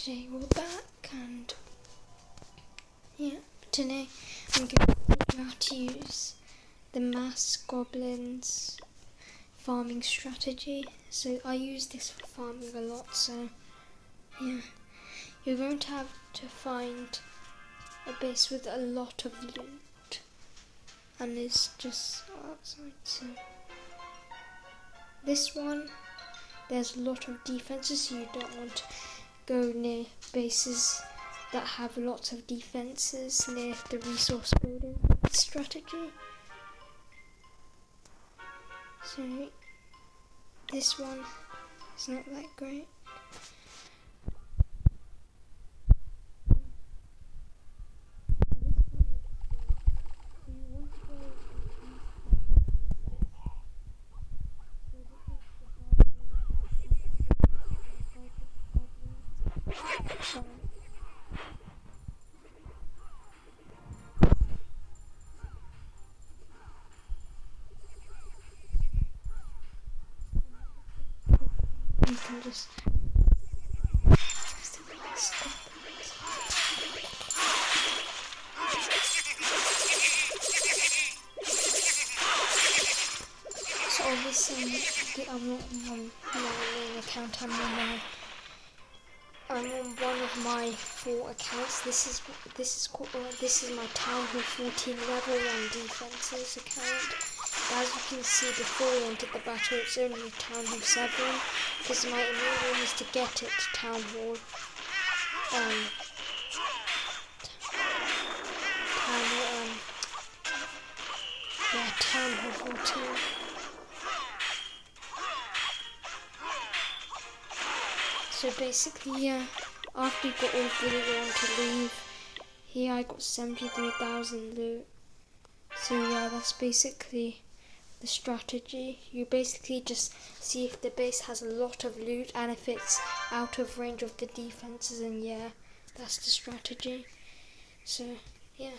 today we're back, and yeah, today I'm going to teach you how to use the mass goblins farming strategy. So I use this for farming a lot, so yeah, you're going to have to find a base with a lot of loot, and it's just outside. So this one, there's a lot of defenses, so you don't want to go near bases that have lots of defenses near the resource building strategy. So this one is not that great. You can just so obviously I'm not on my main account, I'm on one of my 4 accounts. This is my Town Hall 14 level 1 defenses account. As you can see, before we entered the battle, it's only Town Hall 7, because my main aim is to get it to Town Hall. Town Hall 14. So basically, yeah, after you've got all the loot you want to leave, here I got 73,000 loot. So yeah, that's basically the strategy. You basically just see if the base has a lot of loot and if it's out of range of the defenses, and yeah, that's the strategy. So yeah,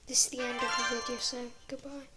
this is the end of the video, so goodbye.